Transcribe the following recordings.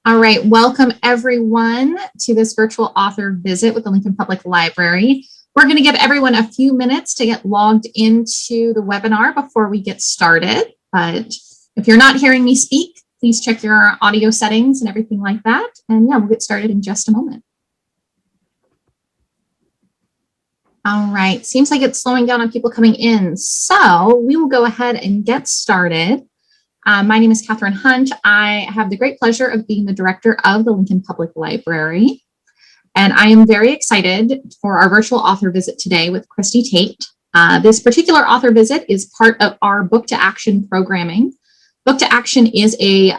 All right, welcome everyone to this virtual author visit with the Lincoln Public Library. We're going to give everyone a few minutes to get logged into the webinar before we get started. But if you're not hearing me speak, please check your audio settings and everything like that. And yeah, we'll get started in just a moment. All right, seems like it's slowing down on people coming in. So we will go ahead and get started. My name is Kathryn Hunt. I have the great pleasure of being the director of the Lincoln Public Library. And I am very excited for our virtual author visit today with Christie Tate. This particular author visit is part of our Book to Action programming. Book to Action is a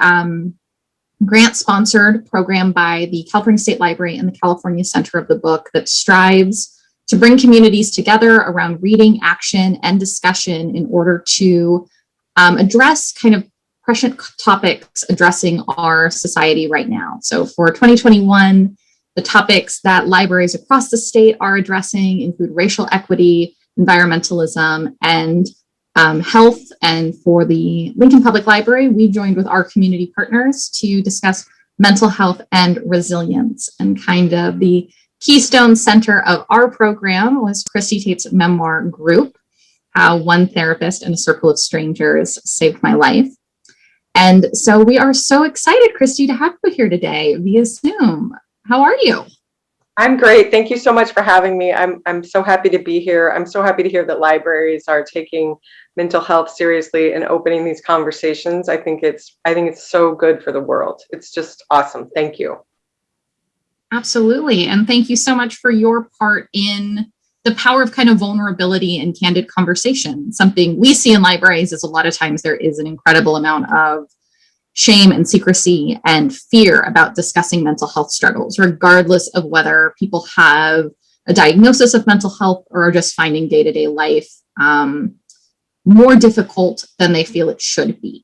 grant-sponsored program by the California State Library and the California Center of the Book that strives to bring communities together around reading, action, and discussion in order to address kind of prescient topics addressing our society right now. So for 2021, the topics that libraries across the state are addressing include racial equity, environmentalism, and health. And for the Lincoln Public Library, we joined with our community partners to discuss mental health and resilience. And kind of the keystone center of our program was Christie Tate's Memoir group, How One Therapist and a Circle of Strangers Saved My Life. And so we are so excited, Christie, to have you here today via Zoom. How are you? I'm great. Thank you so much for having me. I'm so happy to be here. I'm so happy to hear that libraries are taking mental health seriously and opening these conversations. I think it's so good for the world. It's just awesome. Thank you. Absolutely. And thank you so much for your part in the power of kind of vulnerability and candid conversation. Something we see in libraries is a lot of times there is an incredible amount of shame and secrecy and fear about discussing mental health struggles, regardless of whether people have a diagnosis of mental health or are just finding day-to-day life more difficult than they feel it should be.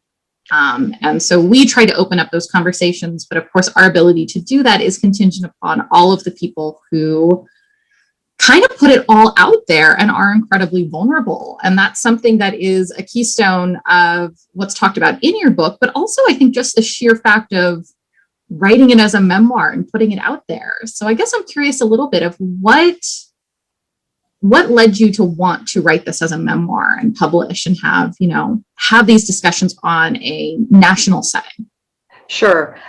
And so we try to open up those conversations, but of course our ability to do that is contingent upon all of the people who kind of put it all out there and are incredibly vulnerable. And that's something that is a keystone of what's talked about in your book, but also I think just the sheer fact of writing it as a memoir and putting it out there. So I guess I'm curious a little bit of what led you to want to write this as a memoir and publish and have these discussions on a national setting? Sure.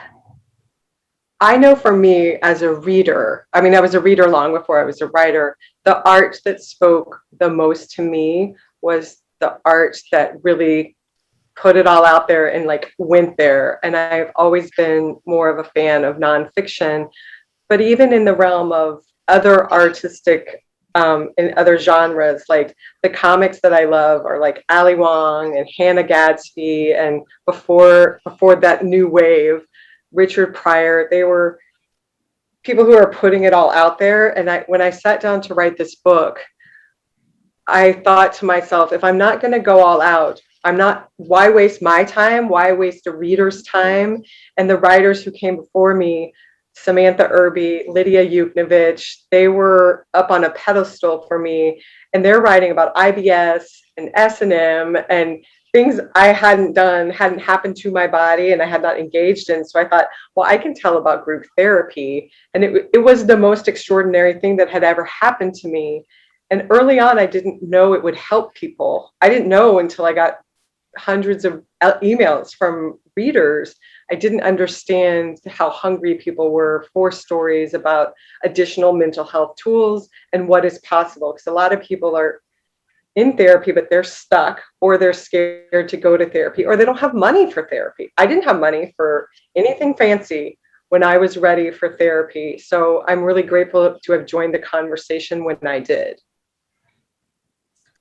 I know for me as a reader, I was a reader long before I was a writer, the art that spoke the most to me was the art that really put it all out there and went there. And I've always been more of a fan of nonfiction, but even in the realm of other artistic in other genres, like the comics that I love are like Ali Wong and Hannah Gadsby, and before that new wave, Richard Pryor. They were people who are putting it all out there. And when I sat down to write this book, I thought to myself, if I'm not going to go all out, why waste my time? Why waste a reader's time? And the writers who came before me, Samantha Irby, Lydia Yuknovich, they were up on a pedestal for me. And they're writing about IBS and S&M and things I hadn't happened to my body and I had not engaged in. So I thought, well, I can tell about group therapy. And it was the most extraordinary thing that had ever happened to me. And early on, I didn't know it would help people. I didn't know until I got hundreds of emails from readers. I didn't understand how hungry people were for stories about additional mental health tools and what is possible. Because a lot of people are in therapy, but they're stuck, or they're scared to go to therapy, or they don't have money for therapy. I didn't have money for anything fancy when I was ready for therapy. So I'm really grateful to have joined the conversation when I did.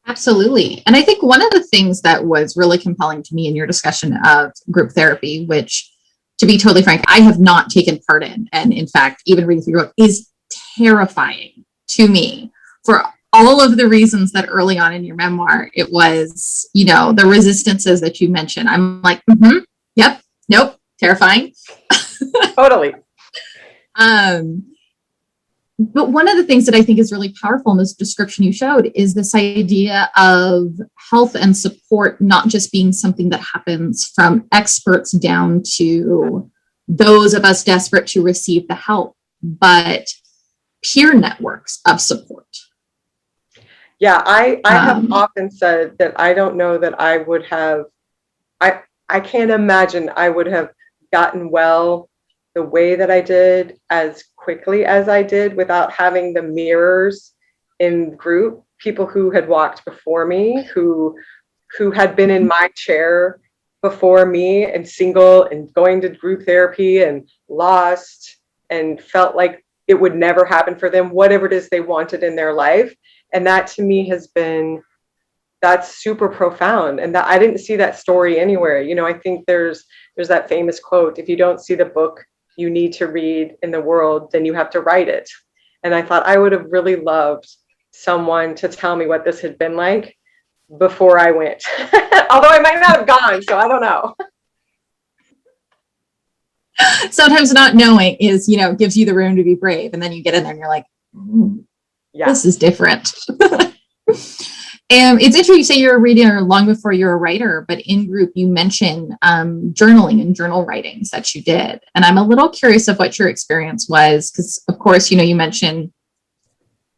Absolutely. And I think one of the things that was really compelling to me in your discussion of group therapy, which, to be totally frank, I have not taken part in, and in fact, even reading through your book, is terrifying to me for all of the reasons that early on in your memoir, it was, the resistances that you mentioned. I'm like, yep, nope, terrifying. Totally. But one of the things that I think is really powerful in this description you showed is this idea of health and support not just being something that happens from experts down to those of us desperate to receive the help, but peer networks of support. Yeah, I have often said that I don't know that I would have, I can't imagine I would have gotten well the way that I did as quickly as I did without having the mirrors in group, people who had walked before me, who had been in my chair before me and single and going to group therapy and lost and felt like it would never happen for them, whatever it is they wanted in their life. And that to me has been, that's super profound. And that I didn't see that story anywhere. You know, I think there's that famous quote, if you don't see the book you need to read in the world, then you have to write it. And I thought I would have really loved someone to tell me what this had been like before I went. Although I might not have gone, so I don't know. Sometimes not knowing is, you know, gives you the room to be brave. And then you get in there and you're like, this is different. And it's interesting you say you're a reader long before you're a writer, but in group you mentioned journaling and journal writings that you did. And I'm a little curious of what your experience was, because of course, you know, you mentioned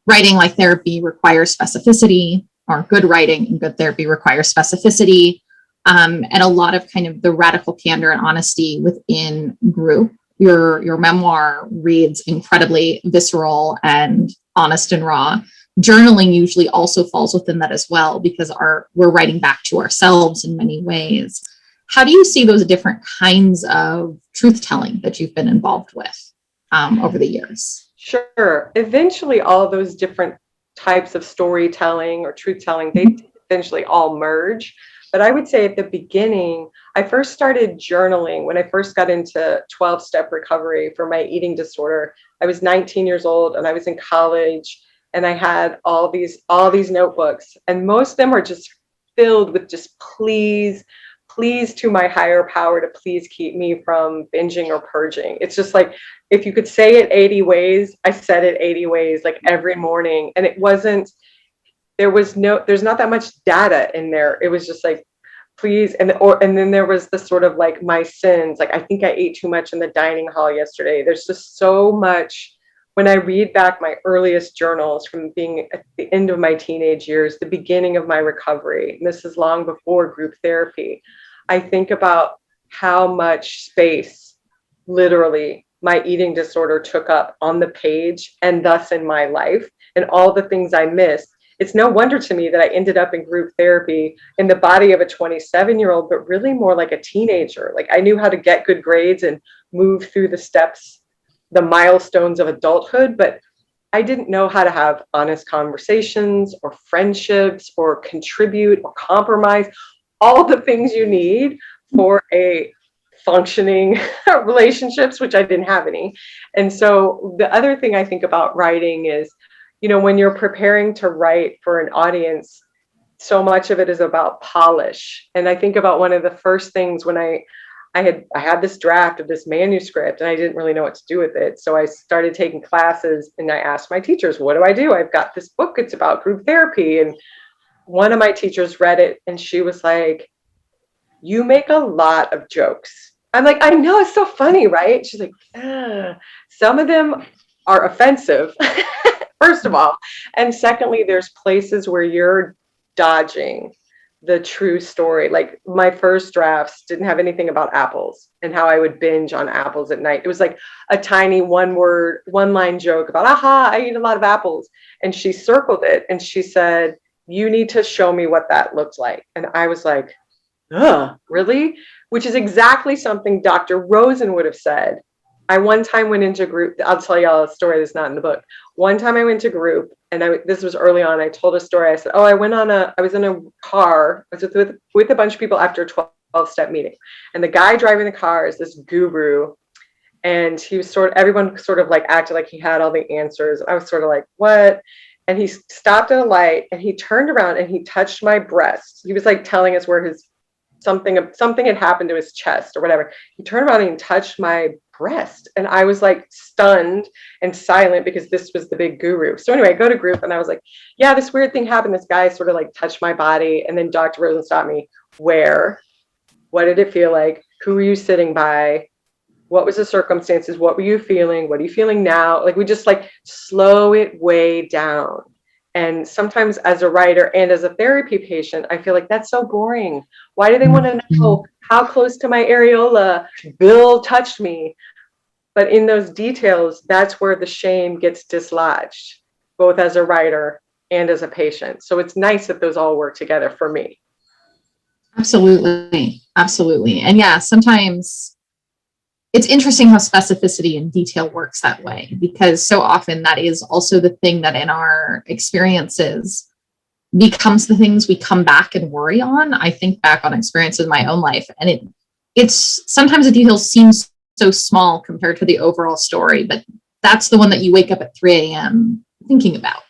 writing like therapy requires specificity, or good writing and good therapy requires specificity, and a lot of kind of the radical candor and honesty within group. Your memoir reads incredibly visceral and honest and raw. Journaling usually also falls within that as well, because we're writing back to ourselves in many ways. How do you see those different kinds of truth telling that you've been involved with over the years? Sure. Eventually, all of those different types of storytelling or truth telling, they eventually all merge. But I would say at the beginning, I first started journaling when I first got into 12-step recovery for my eating disorder. I was 19 years old and I was in college, and I had all these notebooks, and most of them are just filled with just please to my higher power to please keep me from binging or purging. It's just like, if you could say it 80 ways, I said it 80 ways, like every morning. And there's not that much data in there. It was just like, please. And then there was the sort of like my sins. Like, I think I ate too much in the dining hall yesterday. There's just so much. When I read back my earliest journals from being at the end of my teenage years, the beginning of my recovery, and this is long before group therapy, I think about how much space, literally, my eating disorder took up on the page and thus in my life, and all the things I missed. It's no wonder to me that I ended up in group therapy in the body of a 27-year-old, but really more like a teenager. Like, I knew how to get good grades and move through the steps, the milestones of adulthood, but I didn't know how to have honest conversations or friendships or contribute or compromise, all the things you need for a functioning relationships, which I didn't have any. And so the other thing I think about writing is, you know, when you're preparing to write for an audience, so much of it is about polish. And I think about one of the first things when I had this draft of this manuscript and I didn't really know what to do with it. So I started taking classes and I asked my teachers, what do I do? I've got this book, it's about group therapy. And one of my teachers read it and she was like, you make a lot of jokes. I'm like, I know, it's so funny, right? She's like, some of them are offensive, first of all. And secondly, there's places where you're dodging the true story. Like, my first drafts didn't have anything about apples and how I would binge on apples at night. It was like a tiny one line joke about, I eat a lot of apples. And she circled it and she said, you need to show me what that looked like. And I was like, really? Which is exactly something Dr. Rosen would have said. I one time went into group. I'll tell y'all a story that's not in the book. One time I went to group, and this was early on. I told a story. I said, I was in a car. I was with a bunch of people after a 12-step meeting. And the guy driving the car is this guru. And he was everyone sort of like acted like he had all the answers. I was sort of like, what? And he stopped at a light and he turned around and he touched my breast. He was like telling us where something had happened to his chest or whatever. He turned around and touched my breast. And I was like stunned and silent because this was the big guru. So anyway, I go to group and I was like, yeah, this weird thing happened. This guy sort of like touched my body. And then Dr. Rosen stopped me. Where? What did it feel like? Who were you sitting by? what was the circumstances? What were you feeling? What are you feeling now? Like we just like slow it way down. And sometimes as a writer and as a therapy patient, I feel like that's so boring. Why do they want to know how close to my areola Bill touched me? But in those details, that's where the shame gets dislodged, both as a writer and as a patient. So it's nice that those all work together for me. Absolutely. Absolutely. And yeah, sometimes it's interesting how specificity and detail works that way, because so often that is also the thing that in our experiences becomes the things we come back and worry on. I think back on experiences in my own life, and it's sometimes the details seem so small compared to the overall story, but that's the one that you wake up at 3 a.m. thinking about.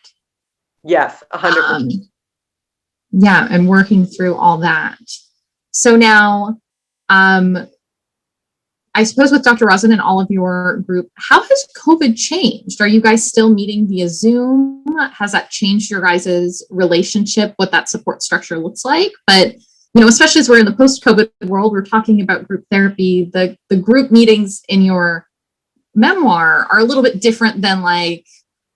Yes, 100%. Yeah, and working through all that. So now, I suppose with Dr. Rosin and all of your group, how has COVID changed? Are you guys still meeting via Zoom? Has that changed your guys' relationship, what that support structure looks like? But, especially as we're in the post-COVID world, we're talking about group therapy. The group meetings in your memoir are a little bit different than like,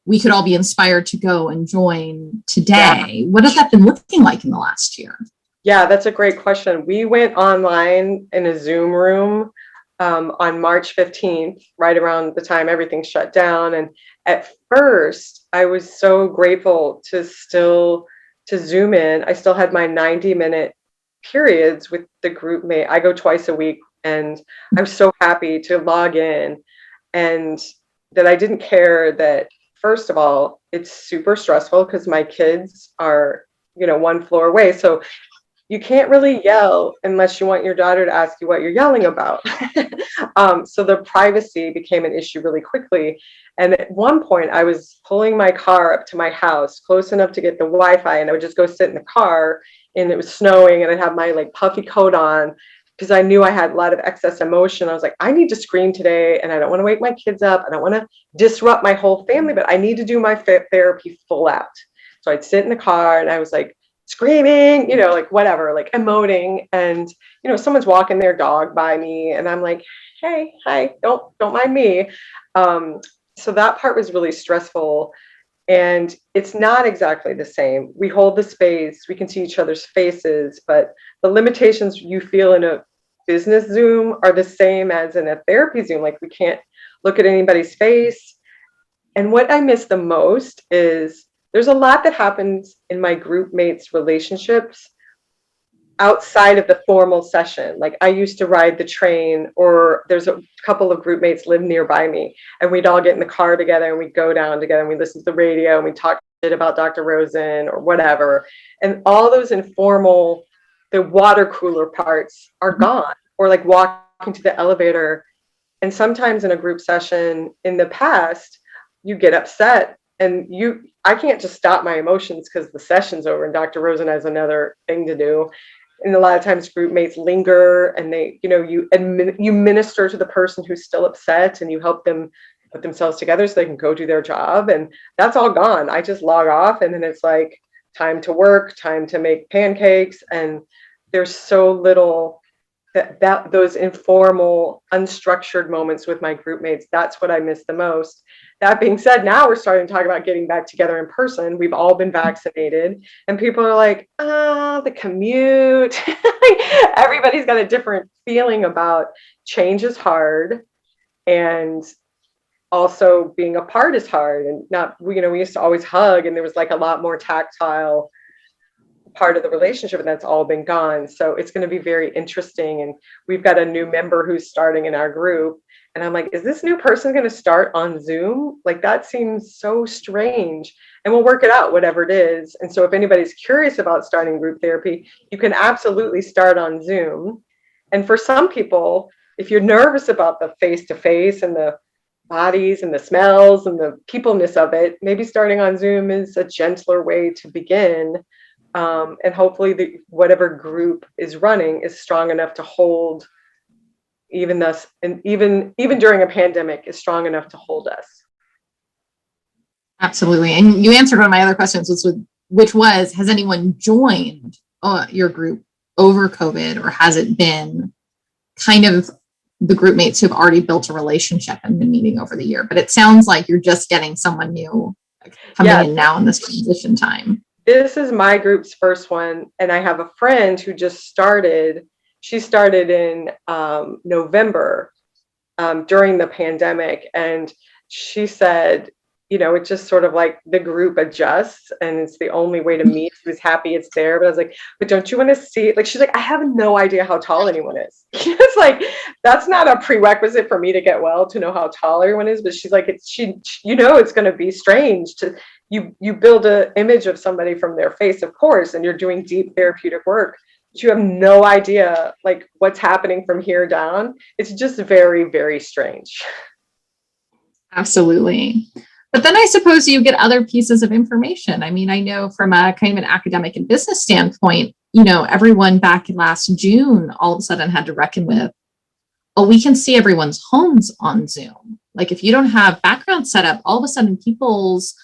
we could all be inspired to go and join today. Yeah. What has that been looking like in the last year? Yeah, that's a great question. We went online in a Zoom room on March 15th, right around the time everything shut down. And at first, I was so grateful to Zoom in. I still had my 90-minute periods with the group mate. I go twice a week, and I'm so happy to log in, and that I didn't care that, first of all, it's super stressful because my kids are, one floor away. So you can't really yell unless you want your daughter to ask you what you're yelling about. So the privacy became an issue really quickly. And at one point I was pulling my car up to my house close enough to get the Wi-Fi, and I would just go sit in the car, and it was snowing, and I'd have my like puffy coat on because I knew I had a lot of excess emotion. I was like, I need to scream today, and I don't want to wake my kids up. I don't want to disrupt my whole family, but I need to do my therapy full out. So I'd sit in the car, and I was like, screaming, like whatever, like emoting, and someone's walking their dog by me, and I'm like, hey, hi, don't mind me. So that part was really stressful, and it's not exactly the same. We hold the space, we can see each other's faces, but the limitations you feel in a business Zoom are the same as in a therapy Zoom. Like we can't look at anybody's face. And what I miss the most is there's a lot that happens in my group mates' relationships outside of the formal session. Like I used to ride the train, or there's a couple of group mates live nearby me, and we'd all get in the car together and we'd go down together and we listen to the radio and we talk shit about Dr. Rosin or whatever. And all those informal, the water cooler parts are gone, or like walking to the elevator. And sometimes in a group session in the past, you get upset, and I can't just stop my emotions because the session's over and Dr. Rosin has another thing to do. And a lot of times group mates linger, and they, you minister to the person who's still upset, and you help them put themselves together so they can go do their job. And that's all gone. I just log off, and then it's like time to work, time to make pancakes. And there's so little that those informal, unstructured moments with my group mates, that's what I miss the most. That being said, now we're starting to talk about getting back together in person. We've all been vaccinated, and people are like, the commute. Everybody's got a different feeling about change is hard, and also being apart is hard. And we used to always hug, and there was like a lot more tactile part of the relationship, and that's all been gone. So it's going to be very interesting. And we've got a new member who's starting in our group, and I'm like, is this new person going to start on Zoom? Like that seems so strange, and we'll work it out, whatever it is. And so if anybody's curious about starting group therapy, you can absolutely start on Zoom. And for some people, if you're nervous about the face-to-face and the bodies and the smells and the peopleness of it, maybe starting on Zoom is a gentler way to begin. And hopefully whatever group is running is strong enough to hold even during a pandemic, is strong enough to hold us. Absolutely. And you answered one of my other questions, which was, has anyone joined your group over COVID, or has it been kind of the group mates who've already built a relationship and been meeting over the year. But it sounds like you're just getting someone new coming in now in this transition time. This is my group's first one. And I have a friend who just started. She started in November during the pandemic. And she said, it's just sort of like the group adjusts and it's the only way to meet. She was happy it's there. But I was like, but don't you want to see it? Like, she's like, I have no idea how tall anyone is. It's like, that's not a prerequisite for me to get well, to know how tall everyone is. But she's like, it's going to be strange to you build an image of somebody from their face, of course, and you're doing deep therapeutic work. But you have no idea like what's happening from here down. It's just very, very strange. Absolutely. But then I suppose you get other pieces of information. I mean, I know from a kind of an academic and business standpoint, everyone back in last June all of a sudden had to reckon with, oh, we can see everyone's homes on Zoom. Like if you don't have background set up, all of a sudden people's,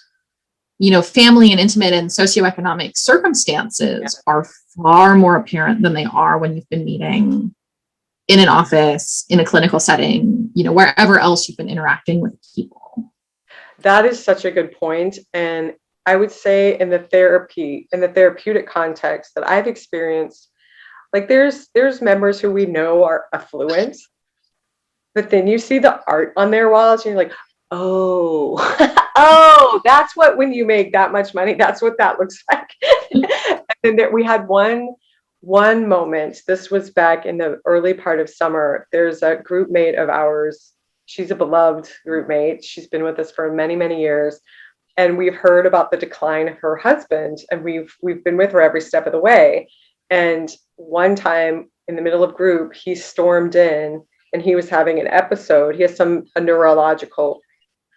family and intimate and socioeconomic circumstances are far more apparent than they are when you've been meeting in an office, in a clinical setting, wherever else you've been interacting with people. That is such a good point. And I would say in the therapeutic context that I've experienced, like there's members who we know are affluent, but then you see the art on their walls and you're like, oh, oh, that's what, when you make that much money, that's what that looks like. And then we had one moment, this was back in the early part of summer. There's a group mate of ours. She's a beloved group mate. She's been with us for many, many years. And we've heard about the decline of her husband. And we've been with her every step of the way. And one time in the middle of group, he stormed in and he was having an episode. He has a neurological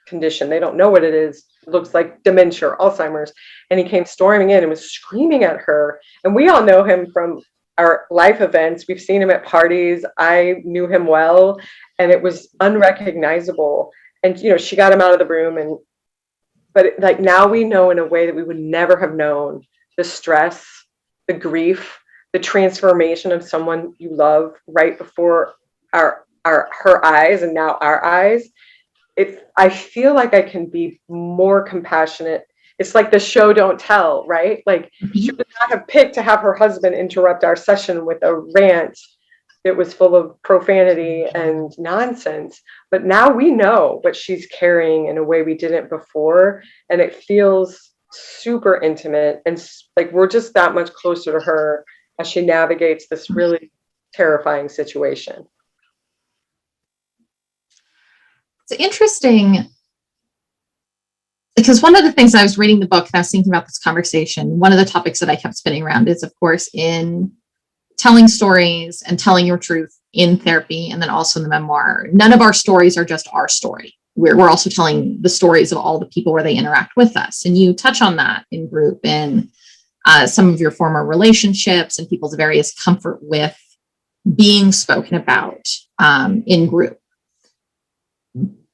condition. They don't know what it is. It looks like dementia or Alzheimer's. And he came storming in and was screaming at her. And we all know him from our life events. We've seen him at parties. I knew him well. And it was unrecognizable. And, she got him out of the room. But like now we know in a way that we would never have known the stress, the grief, the transformation of someone you love right before her eyes and now our eyes. I feel like I can be more compassionate. It's like the show don't tell, right? Like she would not have picked to have her husband interrupt our session with a rant. It was full of profanity and nonsense. But now we know what she's carrying in a way we didn't before. And it feels super intimate. And like we're just that much closer to her as she navigates this really terrifying situation. It's interesting because one of the things I was reading the book and I was thinking about this conversation, one of the topics that I kept spinning around is, of course, in telling stories and telling your truth in therapy, and then also in the memoir. None of our stories are just our story. We're also telling the stories of all the people where they interact with us. And you touch on that in group and some of your former relationships and people's various comfort with being spoken about in group.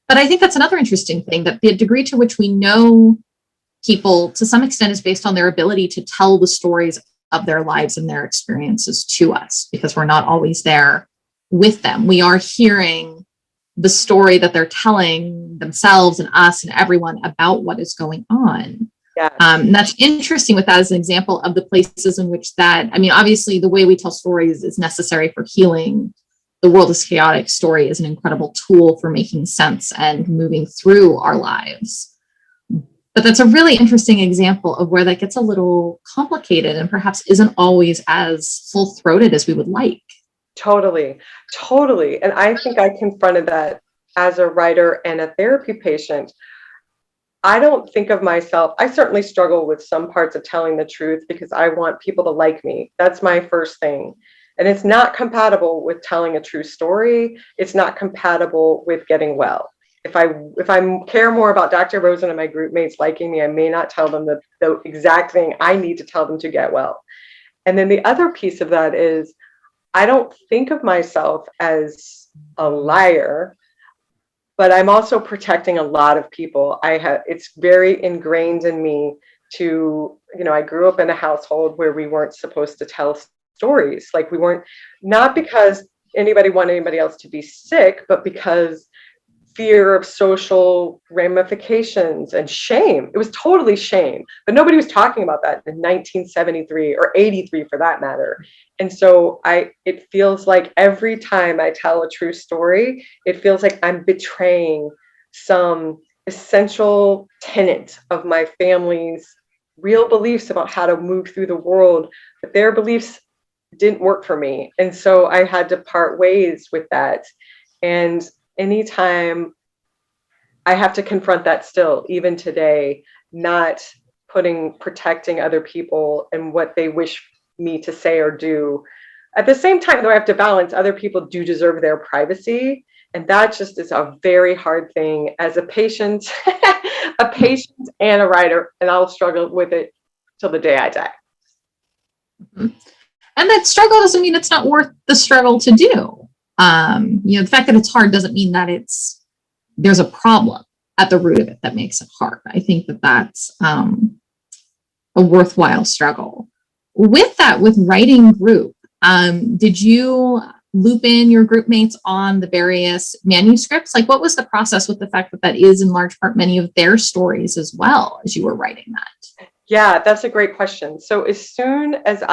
But I think that's another interesting thing, that the degree to which we know people to some extent is based on their ability to tell the stories of their lives and their experiences to us, because we're not always there with them. We are hearing the story that they're telling themselves and us and everyone about what is going on. Yeah. And that's interesting with that as an example of the places in which that, I mean, obviously the way we tell stories is necessary for healing. The world is chaotic story is an incredible tool for making sense and moving through our lives. But that's a really interesting example of where that gets a little complicated and perhaps isn't always as full-throated as we would like. Totally. And I think I confronted that as a writer and a therapy patient. I don't think of myself, I certainly struggle with some parts of telling the truth because I want people to like me. That's my first thing. And it's not compatible with telling a true story. It's not compatible with getting well. If I care more about Dr. Rosen and my group mates liking me, I may not tell them the exact thing I need to tell them to get well. And then the other piece of that is I don't think of myself as a liar, but I'm also protecting a lot of people. It's very ingrained in me to, I grew up in a household where we weren't supposed to tell stories. Like we weren't, not because anybody want anybody else to be sick, but because fear of social ramifications and shame. It was totally shame, but nobody was talking about that in 1973 or 83 for that matter. And so it feels like every time I tell a true story, it feels like I'm betraying some essential tenet of my family's real beliefs about how to move through the world, but their beliefs didn't work for me. And so I had to part ways with that. And anytime I have to confront that still, even today, not protecting other people and what they wish me to say or do. At the same time, though, I have to balance other people do deserve their privacy. And that just is a very hard thing as a patient, a patient and a writer. And I'll struggle with it till the day I die. Mm-hmm. And that struggle doesn't mean it's not worth the struggle to do. The fact that it's hard doesn't mean that there's a problem at the root of it that makes it hard. I think that that's a worthwhile struggle. With that, with writing group, did you loop in your group mates on the various manuscripts? Like, what was the process with the fact that that is in large part many of their stories as well as you were writing that? Yeah, that's a great question. So as soon as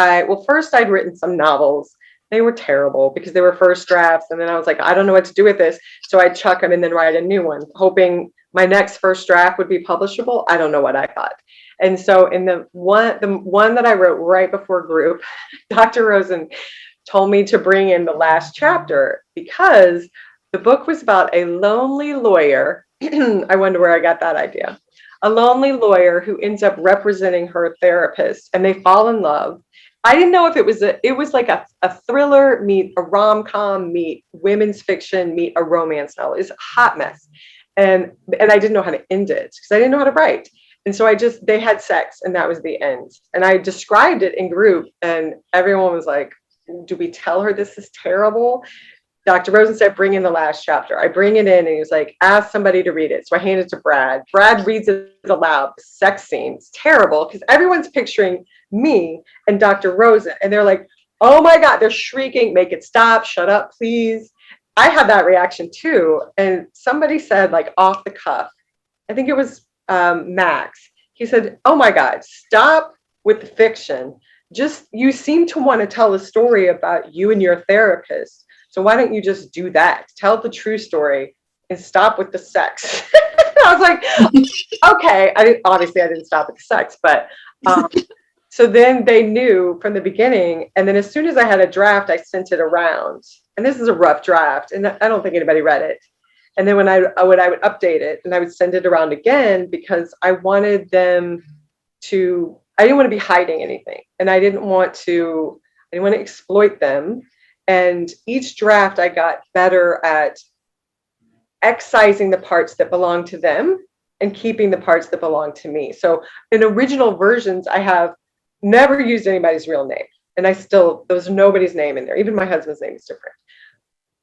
first I'd written some novels. They were terrible because they were first drafts. And then I was like, I don't know what to do with this. So I'd chuck them and then write a new one, hoping my next first draft would be publishable. I don't know what I thought. And so in the one that I wrote right before group, Dr. Rosen told me to bring in the last chapter because the book was about a lonely lawyer. I wonder where I got that idea. A lonely lawyer who ends up representing her therapist and they fall in love. I didn't know if it was like a thriller meet a rom-com meet women's fiction meet a romance novel. It's a hot mess. And I didn't know how to end it because I didn't know how to write. And so they had sex and that was the end. And I described it in group and everyone was like, do we tell her this is terrible? Dr. Rosen said, bring in the last chapter. I bring it in and he was like, ask somebody to read it. So I hand it to Brad. Brad reads it aloud. Sex scenes, terrible, because everyone's picturing me and Dr. Rosen. And they're like, oh my God, they're shrieking, make it stop, shut up, please. I had that reaction too. And somebody said, like off the cuff, I think it was Max. He said, oh my God, stop with the fiction. You seem to want to tell a story about you and your therapist. So why don't you just do that? Tell the true story and stop with the sex. I was like, okay. Obviously I didn't stop at the sex, but so then they knew from the beginning. And then as soon as I had a draft, I sent it around. And this is a rough draft, and I don't think anybody read it. And then when I would update it and I would send it around again because I wanted them to. I didn't want to be hiding anything, and I didn't want to exploit them. And each draft I got better at excising the parts that belong to them and keeping the parts that belong to me. So in original versions, I have never used anybody's real name. And there's nobody's name in there. Even my husband's name is different.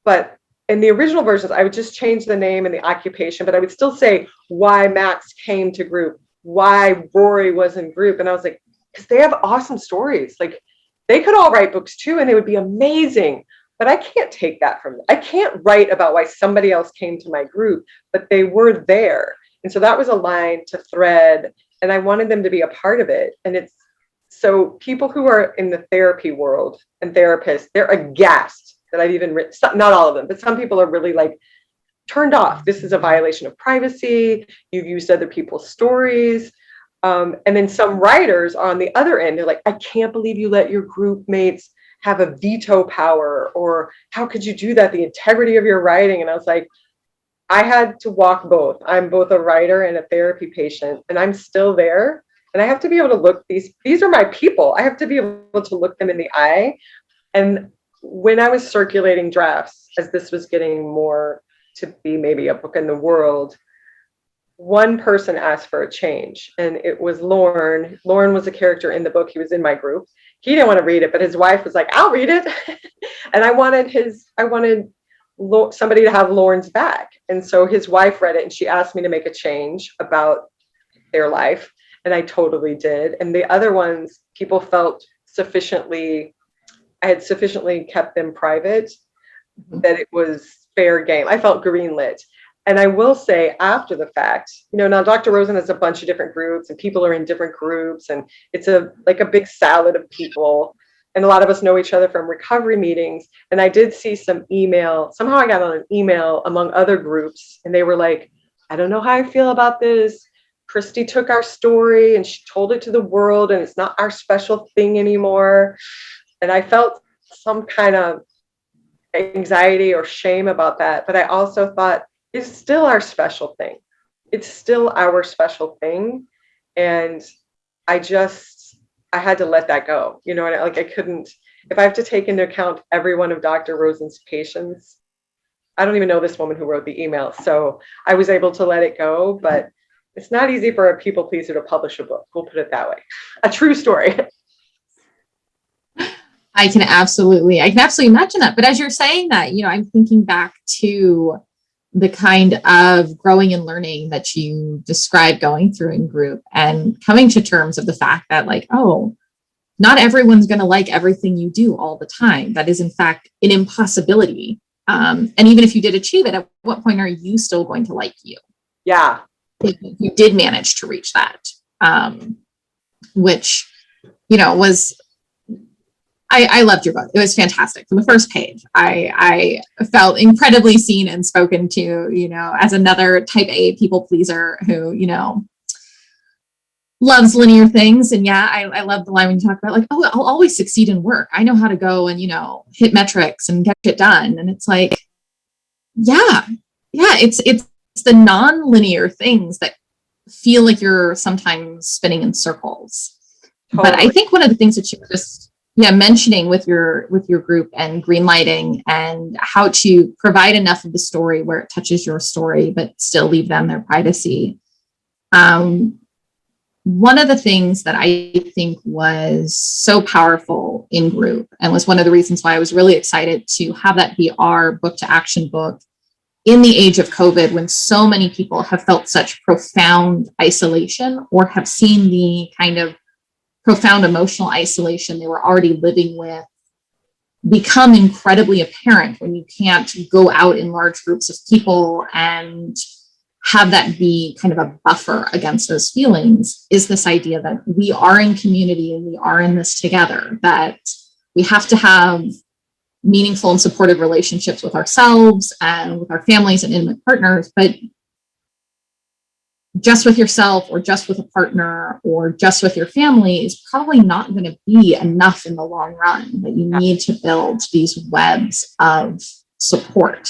But in the original versions, I would just change the name and the occupation, but I would still say why Max came to group, why Rory was in group. And I was like, because they have awesome stories. Like they could all write books too, and they would be amazing. But I can't take that from them. I can't write about why somebody else came to my group, but they were there. And so that was a line to thread, and I wanted them to be a part of it. And so people who are in the therapy world and therapists, they're aghast that I've even written, not all of them, but some people are really like turned off. This is a violation of privacy. You've used other people's stories. And then some writers are on the other end. They're like, I can't believe you let your group mates have a veto power, or how could you do that? The integrity of your writing. And I was like, I had to walk both. I'm both a writer and a therapy patient, and I'm still there. And I have to be able to look, these are my people. I have to be able to look them in the eye. And when I was circulating drafts, as this was getting more to be maybe a book in the world, one person asked for a change, and it was Lorne. Lorne was a character in the book. He was in my group. He didn't want to read it, but his wife was like, I'll read it. And I wanted somebody to have Lorne's back. And so his wife read it, and she asked me to make a change about their life. And I totally did. And the other ones, people felt I had sufficiently kept them private that it was fair game. I felt greenlit. And I will say after the fact, now Dr. Rosen has a bunch of different groups and people are in different groups and it's like a big salad of people. And a lot of us know each other from recovery meetings. And I did see some email. Somehow I got on an email among other groups and they were like, I don't know how I feel about this. Christie took our story and she told it to the world and it's not our special thing anymore. And I felt some kind of anxiety or shame about that. But I also thought, it's still our special thing. It's still our special thing. And I had to let that go. I couldn't, if I have to take into account every one of Dr. Rosen's patients, I don't even know this woman who wrote the email. So I was able to let it go, but it's not easy for a people pleaser to publish a book. We'll put it that way. A true story. I can absolutely imagine that. But as you're saying that, I'm thinking back to the kind of growing and learning that you described going through in group and coming to terms of the fact that not everyone's going to like everything you do all the time. That is in fact an impossibility. And even if you did achieve it, at what point are you still going to like you? Yeah. If you did manage to reach that, which, was, I loved your book. It was fantastic. From the first page, I felt incredibly seen and spoken to, as another type A people pleaser who, loves linear things. And yeah, I love the line when you talk about I'll always succeed in work. I know how to go and, hit metrics and get it done. And it's like, yeah, it's the non-linear things that feel like you're sometimes spinning in circles. Totally. But I think one of the things that you were just mentioning with your group and greenlighting and how to provide enough of the story where it touches your story, but still leave them their privacy. One of the things that I think was so powerful in group and was one of the reasons why I was really excited to have that be our book to action book in the age of COVID, when so many people have felt such profound isolation or have seen the kind of profound emotional isolation they were already living with become incredibly apparent when you can't go out in large groups of people and have that be kind of a buffer against those feelings, is this idea that we are in community and we are in this together, that we have to have meaningful and supportive relationships with ourselves and with our families and intimate partners, but just with yourself or just with a partner or just with your family is probably not going to be enough in the long run, that you need to build these webs of support.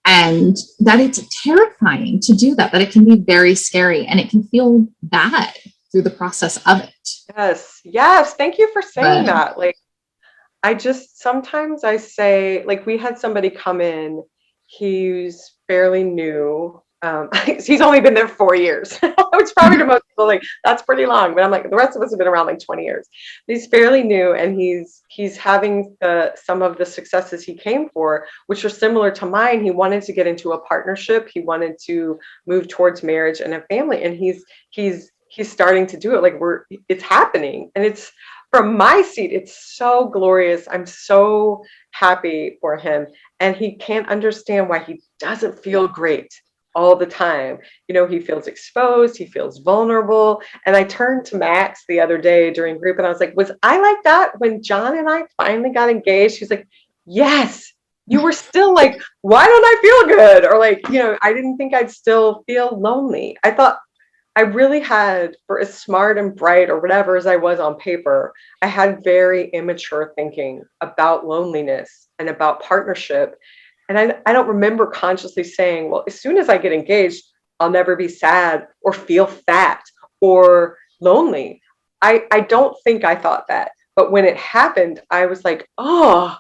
And that it's terrifying to do that it can be very scary and it can feel bad through the process of it. Yes. Thank you for saying that. Sometimes I say, we had somebody come in, he's fairly new. He's only been there 4 years, which probably to most people that's pretty long, but I'm the rest of us have been around 20 years. He's fairly new and he's having some of the successes he came for, which are similar to mine. He wanted to get into a partnership. He wanted to move towards marriage and a family, and he's starting to do it. It's happening, and it's, from my seat, it's so glorious. I'm so happy for him, and he can't understand why he doesn't feel great all the time. He feels exposed, he feels vulnerable. And I turned to Max the other day during group and I was like, was I like that when John and I finally got engaged? He's like, yes, you were still why don't I feel good? Or I didn't think I'd still feel lonely. I thought I really had, for as smart and bright or whatever as I was on paper, I had very immature thinking about loneliness and about partnership. And I don't remember consciously saying, well, as soon as I get engaged, I'll never be sad or feel fat or lonely. I don't think I thought that. But when it happened, I was like, oh,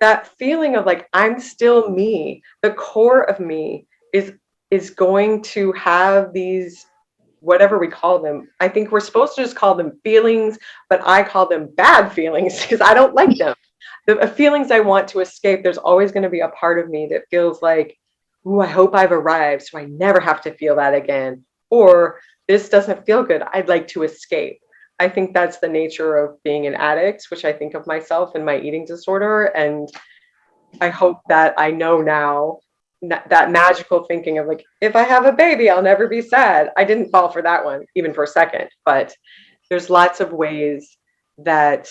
that feeling of I'm still me. The core of me is going to have these, whatever we call them. I think we're supposed to just call them feelings, but I call them bad feelings because I don't like them. The feelings I want to escape, there's always going to be a part of me that feels ooh, I hope I've arrived so I never have to feel that again. Or this doesn't feel good. I'd like to escape. I think that's the nature of being an addict, which I think of myself and my eating disorder. And I hope that I know now that magical thinking of like, if I have a baby, I'll never be sad. I didn't fall for that one, even for a second, but there's lots of ways that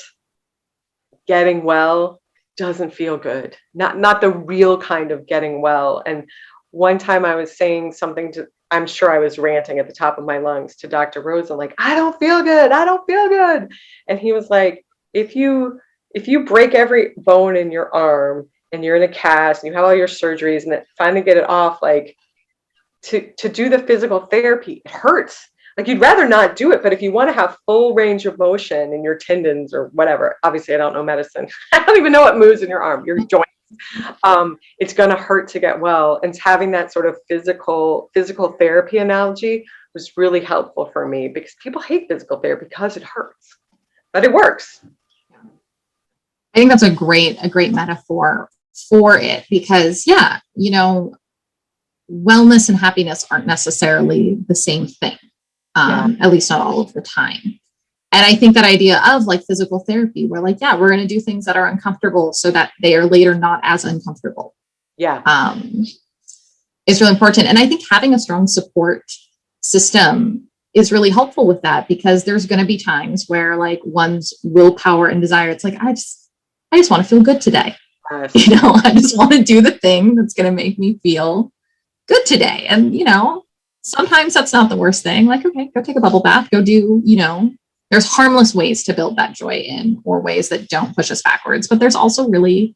getting well doesn't feel good. Not the real kind of getting well. And one time I was saying something to, I'm sure I was ranting at the top of my lungs to Dr. Rosen, like, I don't feel good. I don't feel good. And he was like, if you break every bone in your arm and you're in a cast and you have all your surgeries and finally get it off, like to do the physical therapy, it hurts. Like you'd rather not do it, but if you want to have full range of motion in your tendons or whatever, obviously I don't know medicine. I don't even know what moves in your arm, your joints. It's going to hurt to get well. And having that sort of physical therapy analogy was really helpful for me because people hate physical therapy because it hurts, but it works. I think that's a great metaphor for it because, yeah, you know, wellness and happiness aren't necessarily the same thing, at least not all of the time. And I think that idea of like physical therapy, we're like, yeah, we're going to do things that are uncomfortable so that they are later not as uncomfortable. Yeah. Is really important. And I think having a strong support system is really helpful with that because there's going to be times where like one's willpower and desire, it's like, I just want to feel good today. Yes. You know, I just want to do the thing that's going to make me feel good today. And, you know, sometimes that's not the worst thing. Like, okay, go take a bubble bath, go do, you know, there's harmless ways to build that joy in or ways that don't push us backwards. But there's also really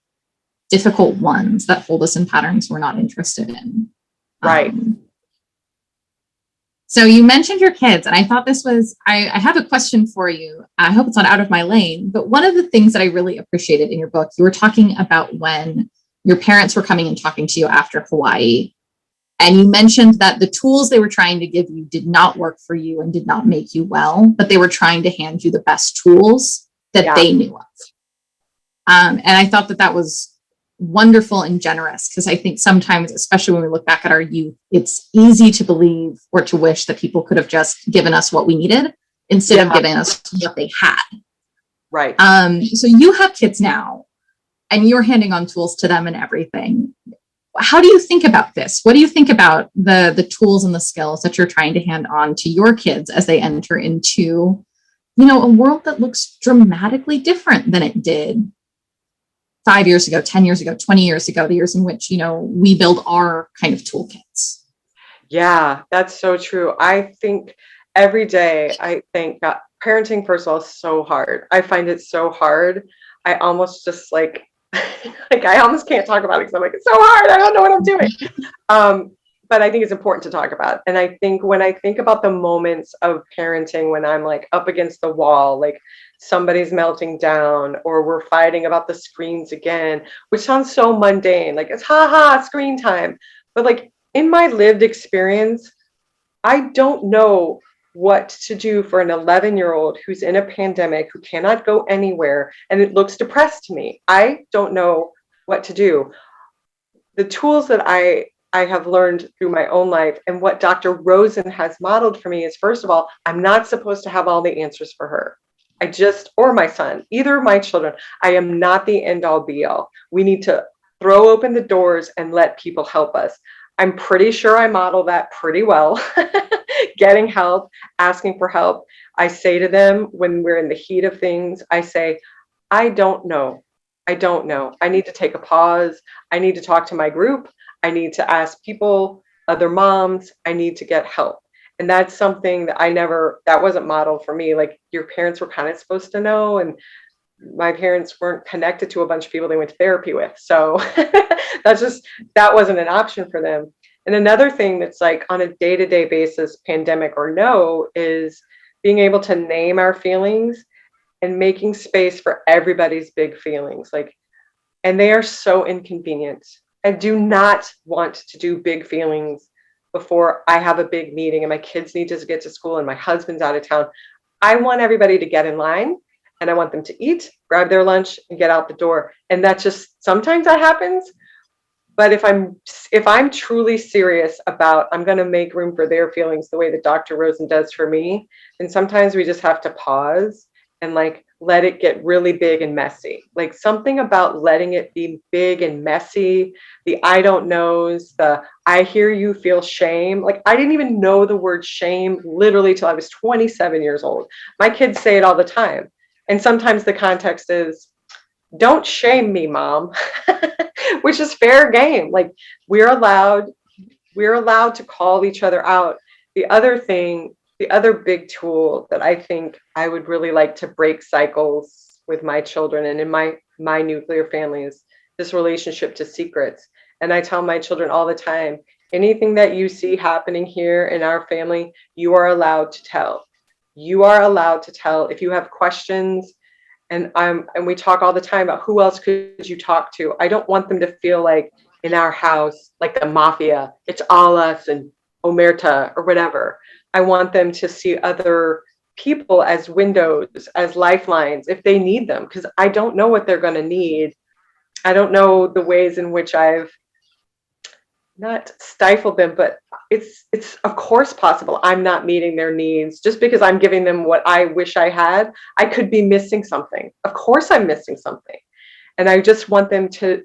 difficult ones that hold us in patterns we're not interested in. Right. So you mentioned your kids, and I thought this was, I have a question for you. I hope it's not out of my lane, but one of the things that I really appreciated in your book, you were talking about when your parents were coming and talking to you after Hawaii, and you mentioned that the tools they were trying to give you did not work for you and did not make you well, but they were trying to hand you the best tools that they knew of. And I thought that was wonderful and generous because I think sometimes, especially when we look back at our youth, it's easy to believe or to wish that people could have just given us what we needed instead of giving us what they had. Right. So you have kids now and you're handing on tools to them and everything. How do you think about this? What do you think about the tools and the skills that you're trying to hand on to your kids as they enter into, you know, a world that looks dramatically different than it did 5 years ago, 10 years ago, 20 years ago, the years in which, you know, we build our kind of toolkits? Yeah, that's so true. I think every day I think that parenting, first of all, is so hard. I find it so hard. I almost just like I almost can't talk about it because I'm like, it's so hard. I don't know what I'm doing. But I think it's important to talk about. And I think when I think about the moments of parenting, when I'm like up against the wall, like somebody's melting down or we're fighting about the screens again, which sounds so mundane, like it's screen time. But like in my lived experience, I don't know what to do for an 11-year-old who's in a pandemic, who cannot go anywhere, and it looks depressed to me. I don't know what to do. The tools that I have learned through my own life and what Dr. Rosen has modeled for me is, first of all, I'm not supposed to have all the answers for her. Or my son, either of my children, I am not the end all be all. We need to throw open the doors and let people help us. I'm pretty sure I model that pretty well. Getting help, asking for help. I say to them when we're in the heat of things, I say, I don't know. I don't know. I need to take a pause. I need to talk to my group. I need to ask people, other moms. I need to get help. And that's something that that wasn't modeled for me. Like your parents were kind of supposed to know. And my parents weren't connected to a bunch of people they went to therapy with. So that wasn't an option for them. And another thing that's like on a day-to-day basis, pandemic or no, is being able to name our feelings and making space for everybody's big feelings. And they are so inconvenient. I do not want to do big feelings before I have a big meeting and my kids need to get to school and my husband's out of town. I want everybody to get in line and I want them to eat, grab their lunch and get out the door. And that just, sometimes that happens. But if I'm truly serious about I'm going to make room for their feelings the way that Dr. Rosen does for me, then sometimes we just have to pause and like let it get really big and messy. Like something about letting it be big and messy, the I don't knows, the I hear you feel shame. Like I didn't even know the word shame literally till I was 27 years old. My kids say it all the time. And sometimes the context is, don't shame me, mom, which is fair game. Like we're allowed to call each other out. The other thing, the other big tool that I think I would really like to break cycles with my children and in my nuclear family is this relationship to secrets. And I tell my children all the time, anything that you see happening here in our family, you are allowed to tell. You are allowed to tell if you have questions. And we talk all the time about who else could you talk to. I don't want them to feel like in our house, like the mafia, it's all us and omerta or whatever. I want them to see other people as windows, as lifelines if they need them, because I don't know what they're going to need. I don't know the ways in which I've not stifled them, but it's of course possible I'm not meeting their needs just because I'm giving them what I wish I had. I could be missing something. Of course I'm missing something. And I just want them to,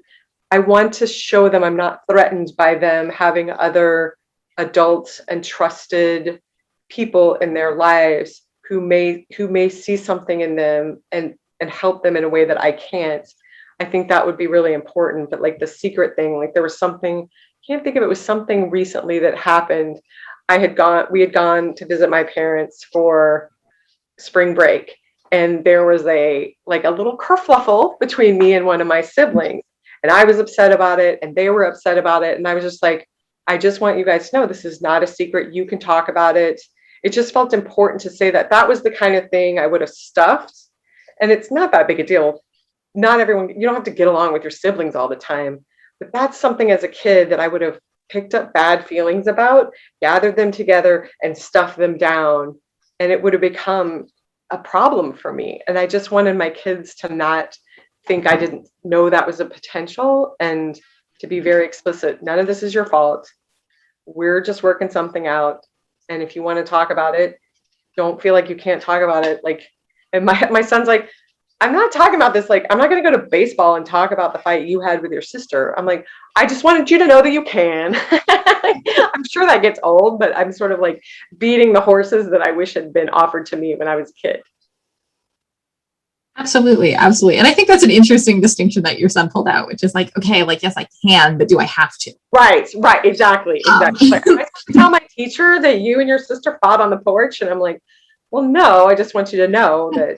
I want to show them I'm not threatened by them having other adults and trusted people in their lives who may see something in them and help them in a way that I can't. I think that would be really important. But like the secret thing, like there was something, can't think of it, was something recently that happened. We had gone to visit my parents for spring break, and there was a little kerfluffle between me and one of my siblings, and I was upset about it and they were upset about it, and I was just like, I just want you guys to know this is not a secret. You can talk about it. It just felt important to say that that was the kind of thing I would have stuffed, and it's not that big a deal. Not everyone, you don't have to get along with your siblings all the time. But that's something as a kid that I would have picked up bad feelings about, gathered them together and stuffed them down. And it would have become a problem for me. And I just wanted my kids to not think I didn't know that was a potential, and to be very explicit. None of this is your fault. We're just working something out. And if you want to talk about it, don't feel like you can't talk about it. Like, and my son's like, I'm not talking about this. Like, I'm not going to go to baseball and talk about the fight you had with your sister. I'm like, I just wanted you to know that you can. I'm sure that gets old, but I'm sort of like beating the horses that I wish had been offered to me when I was a kid. Absolutely. Absolutely. And I think that's an interesting distinction that your son pulled out, which is like, okay, like, yes, I can, but do I have to? Right. Exactly. Like, am I supposed to tell my teacher that you and your sister fought on the porch? And I'm like, well, no, I just want you to know that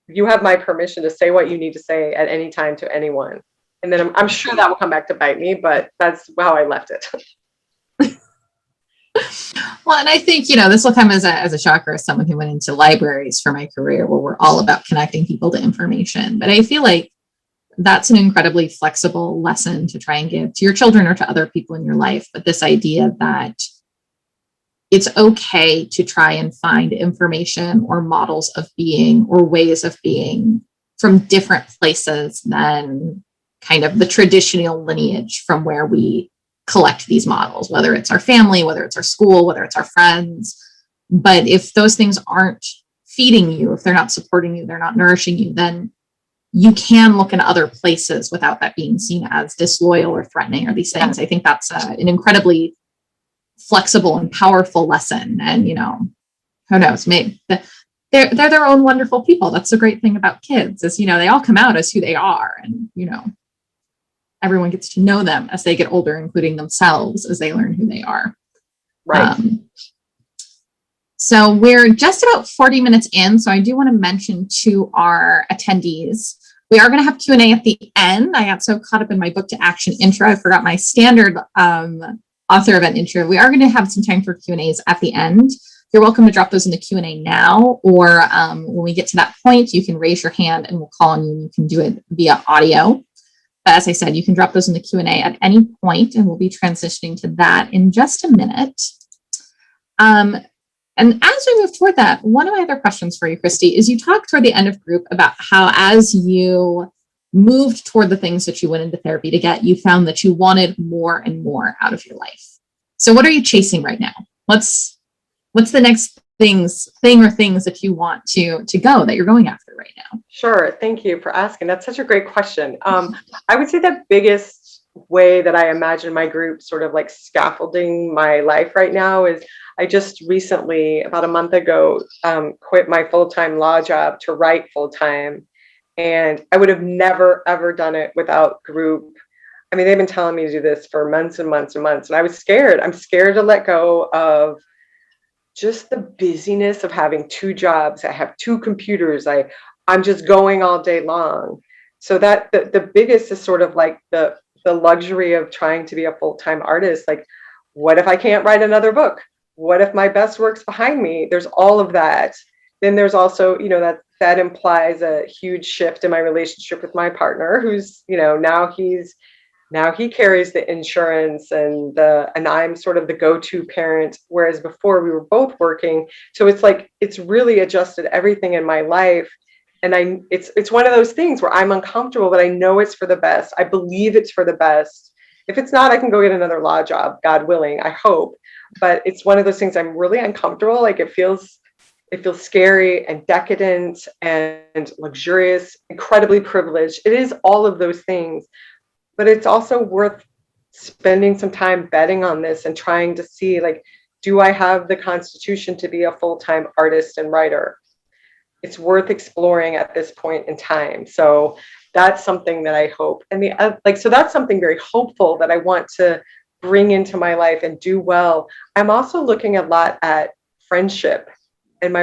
you have my permission to say what you need to say at any time to anyone. And then I'm sure that will come back to bite me, but that's how I left it. Well, and I think, this will come as a shocker as someone who went into libraries for my career, where we're all about connecting people to information. But I feel like that's an incredibly flexible lesson to try and give to your children or to other people in your life. But this idea that it's okay to try and find information or models of being or ways of being from different places than kind of the traditional lineage from where we collect these models, whether it's our family, whether it's our school, whether it's our friends. But if those things aren't feeding you, if they're not supporting you, they're not nourishing you, then you can look in other places without that being seen as disloyal or threatening or these things. I think that's an incredibly flexible and powerful lesson. And, who knows, maybe they're their own wonderful people. That's the great thing about kids is, they all come out as who they are. And, everyone gets to know them as they get older, including themselves as they learn who they are. Right. So we're just about 40 minutes in. So I do want to mention to our attendees, we are going to have Q&A at the end. I got so caught up in my book to action intro, I forgot my standard author event intro. We are going to have some time for Q&As at the end. You're welcome to drop those in the Q&A now, or when we get to that point, you can raise your hand and we'll call on you and you can do it via audio. But as I said, you can drop those in the Q&A at any point, and we'll be transitioning to that in just a minute. And as we move toward that, one of my other questions for you, Christie, is you talked toward the end of group about how as you moved toward the things that you went into therapy to get, you found that you wanted more and more out of your life. So what are you chasing right now? What's the next thing or things that you want to go that you're going after right now? Sure. Thank you for asking. That's such a great question. I would say the biggest way that I imagine my group sort of like scaffolding my life right now is I just recently, about a month ago, quit my full-time law job to write full-time. And I would have never, ever done it without group. I mean, they've been telling me to do this for months and months and months. And I was scared. I'm scared to let go of just the busyness of having two jobs. I have two computers. I'm just going all day long. So that the biggest is sort of like the luxury of trying to be a full-time artist. Like, what if I can't write another book? What if my best work's behind me? There's all of that. Then there's also, that implies a huge shift in my relationship with my partner, who's, now he carries the insurance and I'm sort of the go-to parent, whereas before we were both working. So it's like, it's really adjusted everything in my life. And it's one of those things where I'm uncomfortable, but I know it's for the best. I believe it's for the best. If it's not, I can go get another law job, God willing, I hope. But it's one of those things I'm really uncomfortable. Like it feels scary and decadent and luxurious, incredibly privileged. It is all of those things. But it's also worth spending some time betting on this and trying to see, like, do I have the constitution to be a full-time artist and writer? It's worth exploring at this point in time. So that's something that I hope. And so that's something very hopeful that I want to bring into my life and do well. I'm also looking a lot at friendship and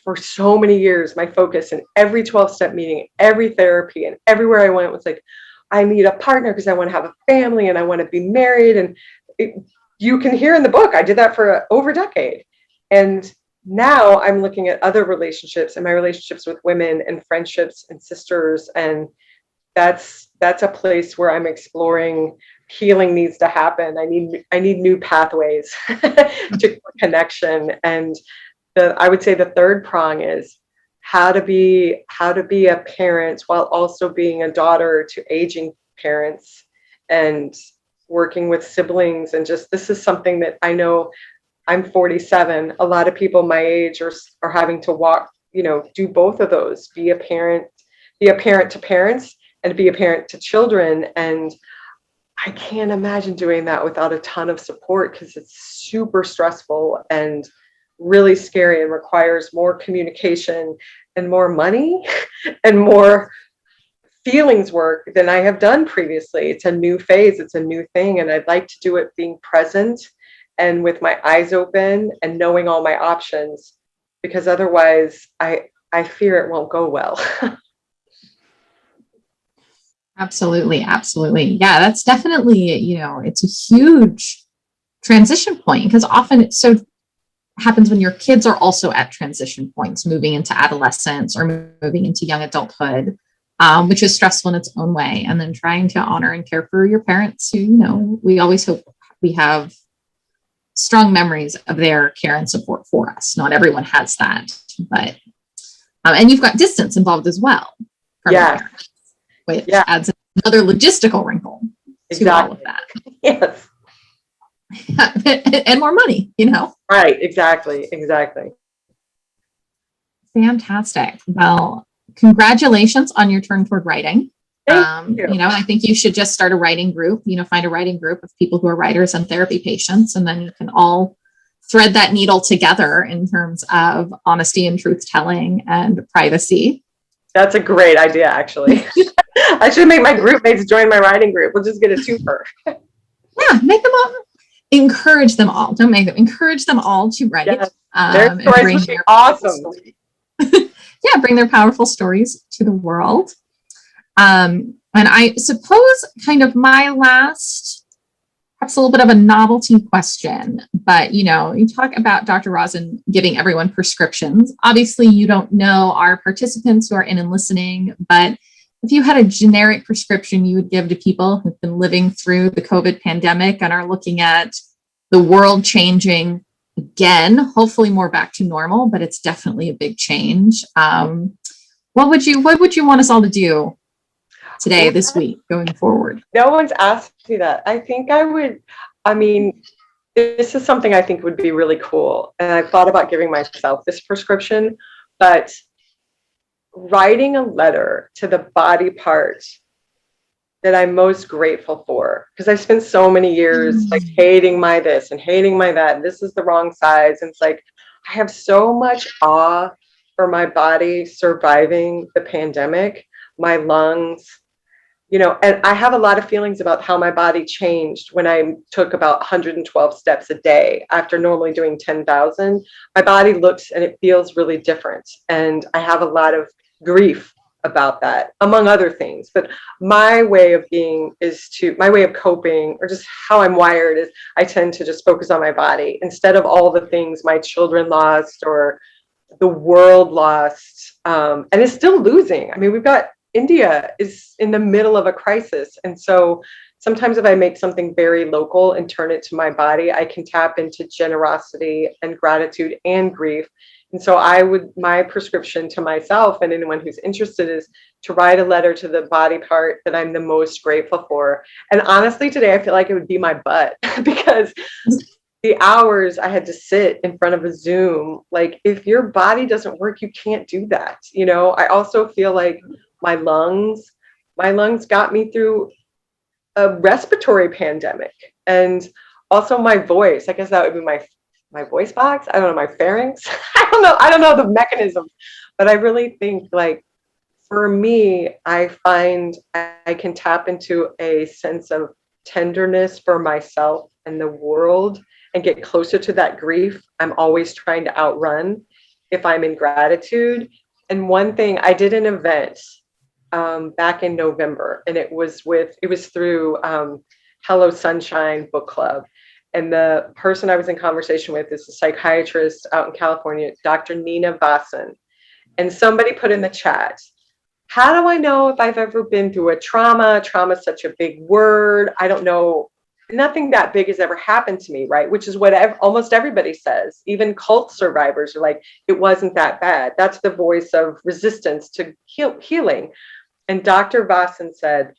for so many years, my focus in every 12-step meeting, every therapy, and everywhere I went was like, I need a partner because I want to have a family and I want to be married. And you can hear in the book, I did that for over a decade. And now I'm looking at other relationships and my relationships with women and friendships and sisters. And that's a place where I'm exploring healing needs to happen. I need new pathways to connection. And I would say the third prong is how to be a parent while also being a daughter to aging parents and working with siblings. And just, this is something that I know. I'm 47. A lot of people my age are having to walk, do both of those, be a parent to parents and be a parent to children. And I can't imagine doing that without a ton of support because it's super stressful and really scary and requires more communication and more money and more feelings work than I have done previously. It's a new phase. It's a new thing. And I'd like to do it being present and with my eyes open and knowing all my options, because otherwise I fear it won't go well. Absolutely. Absolutely. Yeah, that's definitely, it's a huge transition point because often it so happens when your kids are also at transition points, moving into adolescence or moving into young adulthood, which is stressful in its own way. And then trying to honor and care for your parents who, we always hope we have strong memories of their care and support for us. Not everyone has that, but, and you've got distance involved as well. Yeah. Which adds another logistical wrinkle to all of that. Yes. And more money, Right. Exactly. Fantastic. Well, congratulations on your turn toward writing. Thank you. I think you should just start a writing group, find a writing group of people who are writers and therapy patients, and then you can all thread that needle together in terms of honesty and truth telling and privacy. That's a great idea, actually. I should make my group mates join my writing group. We'll just get a twofer. Yeah, make them all. Encourage them all. Don't make them. Encourage them all to write. Yes. Their stories would be awesome. Yeah, bring their powerful stories to the world. And I suppose kind of my last, perhaps a little bit of a novelty question, but you talk about Dr. Rosin giving everyone prescriptions. Obviously, you don't know our participants who are in and listening, but if you had a generic prescription you would give to people who've been living through the COVID pandemic and are looking at the world changing again, hopefully more back to normal, but it's definitely a big change. What would you want us all to do today, this week, going forward? No one's asked me that. I think I would, I mean, this is something I think would be really cool. And I've thought about giving myself this prescription, but writing a letter to the body part that I'm most grateful for, because I spent so many years like hating my this and hating my that, and this is the wrong size. And it's like, I have so much awe for my body surviving the pandemic, my lungs, you know, and I have a lot of feelings about how my body changed when I took about 112 steps a day after normally doing 10,000. My body looks and it feels really different. And I have a lot of grief about that, among other things. But my way of being my way of coping, or just how I'm wired, is I tend to just focus on my body instead of all the things my children lost or the world lost, and is still losing. I mean, India is in the middle of a crisis. And so sometimes if I make something very local and turn it to my body, I can tap into generosity and gratitude and grief. And so my prescription to myself and anyone who's interested is to write a letter to the body part that I'm the most grateful for. And honestly, today, I feel like it would be my butt because the hours I had to sit in front of a Zoom, like if your body doesn't work, you can't do that. You know, I also feel like my lungs got me through a respiratory pandemic, and also my voice. I guess that would be my voice box. I don't know, my pharynx. I don't know the mechanism, but I really think, like, for me, I find I can tap into a sense of tenderness for myself and the world and get closer to that grief I'm always trying to outrun if I'm in gratitude. And one thing, I did an event back in November, and it was through Hello Sunshine Book Club. And the person I was in conversation with is a psychiatrist out in California, Dr. Nina Vasan. And somebody put in the chat, how do I know if I've ever been through a trauma? Trauma is such a big word. I don't know. Nothing that big has ever happened to me, right? Which is what almost everybody says. Even cult survivors are like, it wasn't that bad. That's the voice of resistance to healing. And Dr. Vasan said,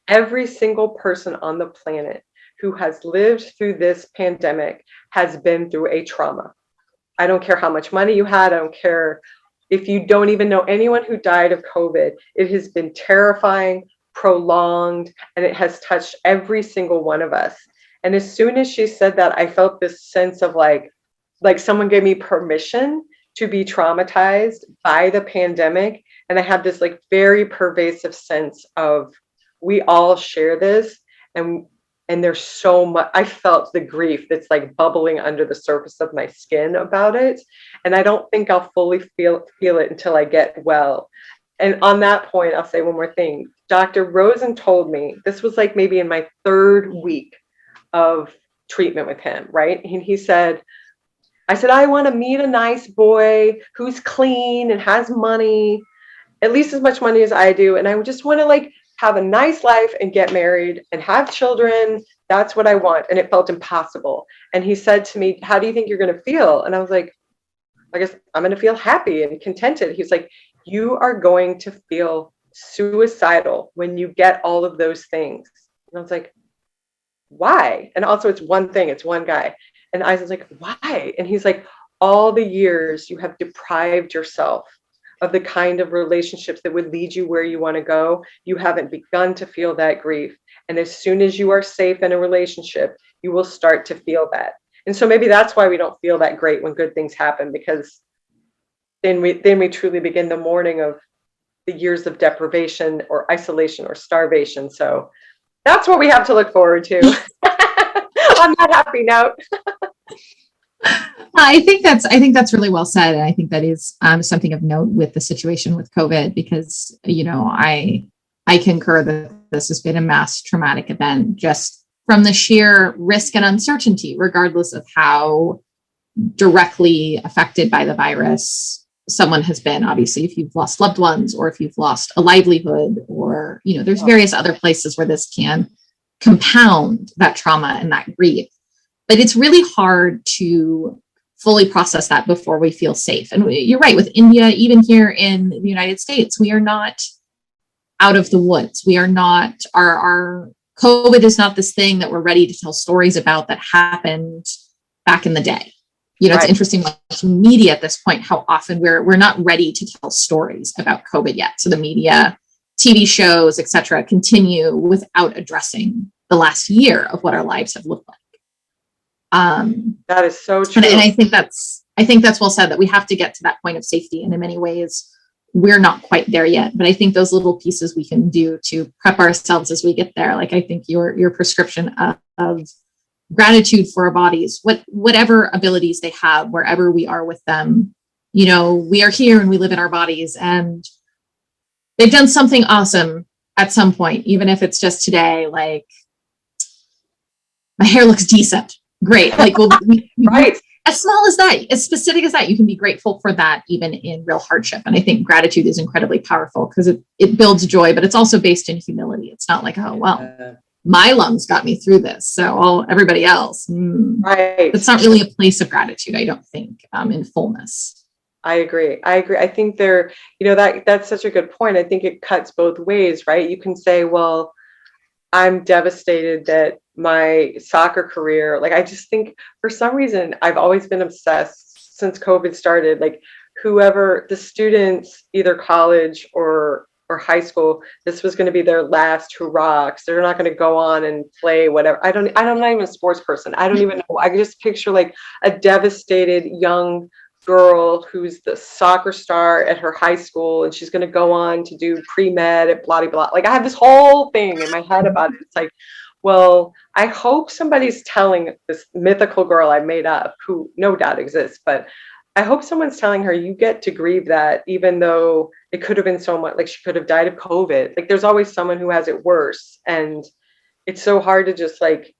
every single person on the planet who has lived through this pandemic has been through a trauma. I don't care how much money you had. I don't care if you don't even know anyone who died of COVID. It has been terrifying, prolonged, and it has touched every single one of us. And as soon as she said that, I felt this sense of like someone gave me permission to be traumatized by the pandemic. And I had this like very pervasive sense of, we all share this, and there's so much. I felt the grief that's like bubbling under the surface of my skin about it. And I don't think I'll fully feel it until I get well. And on that point, I'll say one more thing. Dr. Rosen told me, this was like maybe in my 3rd week of treatment with him, right? And he said, I want to meet a nice boy who's clean and has money, at least as much money as I do. And I just want to like have a nice life and get married and have children. That's what I want. And it felt impossible. And he said to me, how do you think you're going to feel? And I was like, I guess I'm going to feel happy and contented. He's like, you are going to feel suicidal when you get all of those things. And I was like, why? And also it's one thing, it's one guy. And I was like, why? And he's like, all the years you have deprived yourself of the kind of relationships that would lead you where you want to go. You haven't begun to feel that grief. And as soon as you are safe in a relationship, you will start to feel that. And so maybe that's why we don't feel that great when good things happen, because then we truly begin the mourning of the years of deprivation or isolation or starvation. So that's what we have to look forward to. On that happy note. I think that's really well said. And I think that is something of note with the situation with COVID, because, you know, I concur that this has been a mass traumatic event, just from the sheer risk and uncertainty, regardless of how directly affected by the virus someone has been. Obviously, if you've lost loved ones, or if you've lost a livelihood, or, you know, there's various other places where this can compound that trauma and that grief. But it's really hard to fully process that before we feel safe. And you're right, with India, even here in the United States, we are not out of the woods. We are not, our COVID is not this thing that we're ready to tell stories about that happened back in the day. It's Right. interesting with media at this point, how often we're not ready to tell stories about COVID yet. So the media, TV shows, et cetera, continue without addressing the last year of what our lives have looked like. That is so true. And I think that's well said, that we have to get to that point of safety. And in many ways, we're not quite there yet. But I think those little pieces we can do to prep ourselves as we get there. Like, I think your prescription of gratitude for our bodies, whatever abilities they have, wherever we are with them, we are here and we live in our bodies, and they've done something awesome at some point, even if it's just today, like, my hair looks decent. Great. Like, well, right. As small as that, as specific as that, you can be grateful for that even in real hardship. And I think gratitude is incredibly powerful because it builds joy, but it's also based in humility. It's not like, oh, well, my lungs got me through this, so everybody else. Right. It's not really a place of gratitude, I don't think, in fullness. I agree. I think that's such a good point. I think it cuts both ways, right? You can say, well, I'm devastated that my soccer career, like, I just think for some reason, I've always been obsessed since COVID started, like, whoever the students, either college or high school, this was going to be their last hurrah, because they're not going to go on and play whatever. I'm not even a sports person. I don't even know. I can just picture like a devastated young girl who's the soccer star at her high school, and she's going to go on to do pre-med at blah, blah, blah. Like, I have this whole thing in my head about it. It's like, well, I hope somebody's telling this mythical girl I made up, who no doubt exists, but I hope someone's telling her, you get to grieve that, even though it could have been so much, like, she could have died of COVID. Like, there's always someone who has it worse. And it's so hard to just like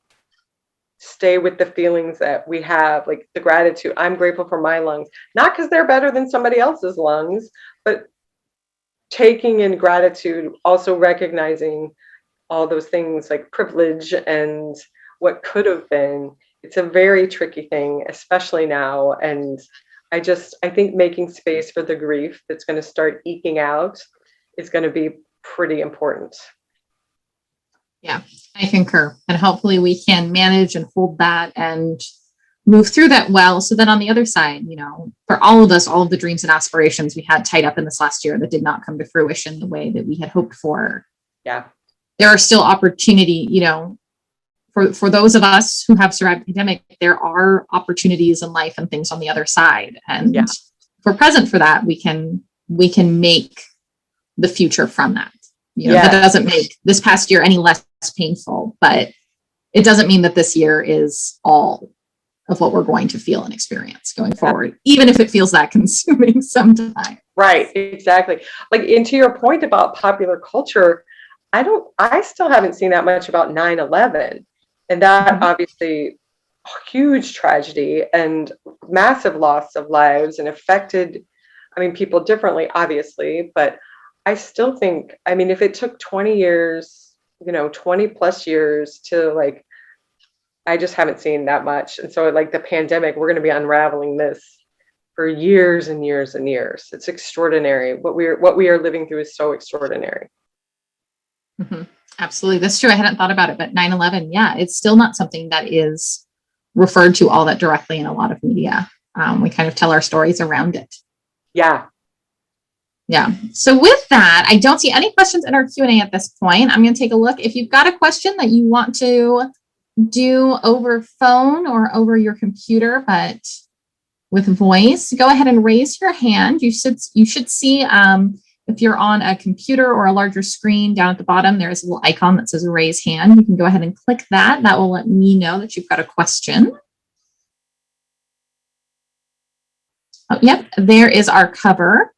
stay with the feelings that we have, like the gratitude. I'm grateful for my lungs, not because they're better than somebody else's lungs, but taking in gratitude, also recognizing all those things like privilege and what could have been. It's a very tricky thing, especially now. And I think making space for the grief that's going to start eking out is going to be pretty important. Yeah, I concur. And hopefully we can manage and hold that and move through that well. So then on the other side, for all of us, all of the dreams and aspirations we had tied up in this last year that did not come to fruition the way that we had hoped for. Yeah. There are still opportunity, for those of us who have survived the pandemic, there are opportunities in life and things on the other side. And if we're present for that, we can make the future from that. That doesn't make this past year any less painful, but it doesn't mean that this year is all of what we're going to feel and experience going forward, even if it feels that consuming sometimes. Right, exactly. Like, and to your point about popular culture, I still haven't seen that much about 9/11. And that obviously huge tragedy and massive loss of lives, and affected, people differently, obviously, but I still think, if it took 20 years, 20 plus years to like, I just haven't seen that much. And so like the pandemic, we're going to be unraveling this for years and years and years. It's extraordinary. What we are living through is so extraordinary. Mm-hmm. Absolutely. That's true. I hadn't thought about it, but 9/11, it's still not something that is referred to all that directly in a lot of media. We kind of tell our stories around it. Yeah. Yeah. So with that, I don't see any questions in our Q&A at this point. I'm going to take a look. If you've got a question that you want to do over phone or over your computer, but with voice, go ahead and raise your hand. You should see, if you're on a computer or a larger screen, down at the bottom, there is a little icon that says raise hand. You can go ahead and click that. That will let me know that you've got a question. Oh, yep, there is our cover.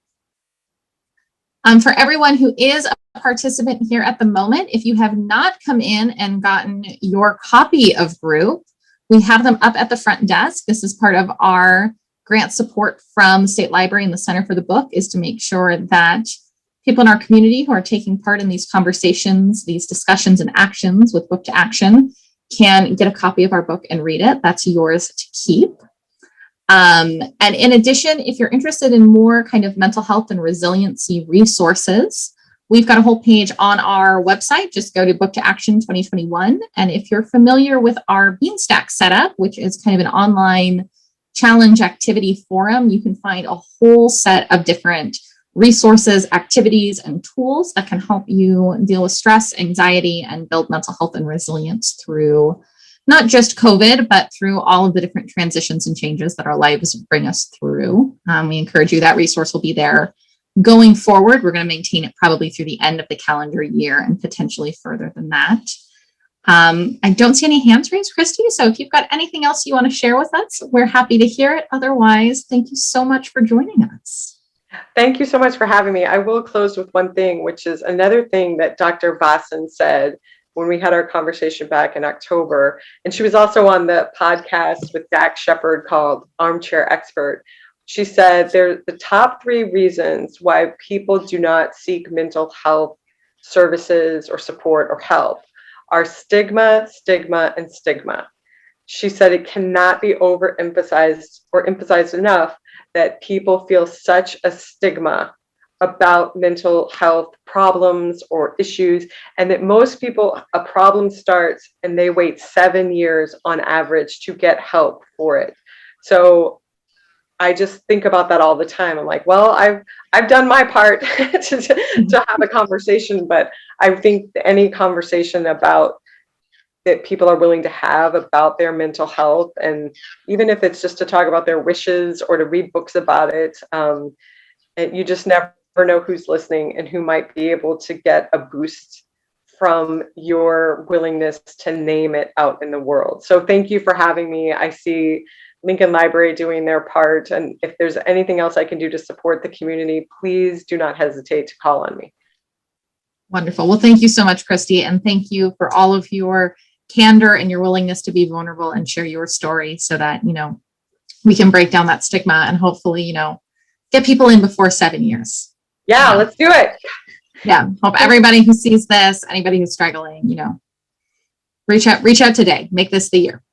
For everyone who is a participant here at the moment, if you have not come in and gotten your copy of Group, we have them up at the front desk. This is part of our grant support from the State Library and the Center for the Book, is to make sure that people in our community who are taking part in these conversations, these discussions and actions with Book to Action can get a copy of our book and read it. That's yours to keep. And in addition, if you're interested in more kind of mental health and resiliency resources, We've got a whole page on our website. Just go to Book to Action 2021. And if you're familiar with our Beanstack setup, which is kind of an online challenge activity forum, you can find a whole set of different resources, activities, and tools that can help you deal with stress, anxiety, and build mental health and resilience through not just COVID, but through all of the different transitions and changes that our lives bring us through. We encourage you, that resource will be there. Going forward, we're going to maintain it probably through the end of the calendar year and potentially further than that. I don't see any hands raised, Christie. So if you've got anything else you want to share with us, we're happy to hear it. Otherwise, thank you so much for joining us. Thank you so much for having me. I will close with one thing, which is another thing that Dr. Vasan said when we had our conversation back in October. And she was also on the podcast with Dax Shepard called Armchair Expert. She said they're the top 3 reasons why people do not seek mental health services or support or help are stigma, stigma, and stigma. She said it cannot be overemphasized or emphasized enough that people feel such a stigma about mental health problems or issues, and that most people, a problem starts and they wait 7 years on average to get help for it. So I just think about that all the time. I'm like, well, I've done my part to have a conversation, but I think any conversation about that people are willing to have about their mental health, and even if it's just to talk about their wishes or to read books about it, you just never know who's listening and who might be able to get a boost from your willingness to name it out in the world. So thank you for having me. I see Lincoln Library doing their part, and if there's anything else I can do to support the community, please do not hesitate to call on me. Wonderful. Well, thank you so much, Christie, and thank you for all of your candor and your willingness to be vulnerable and share your story so that, we can break down that stigma and hopefully, get people in before 7 years. Yeah, let's do it. Yeah. Hope everybody who sees this, anybody who's struggling, reach out today. Make this the year.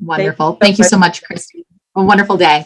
Wonderful. Thank you so much, Christie. A wonderful day.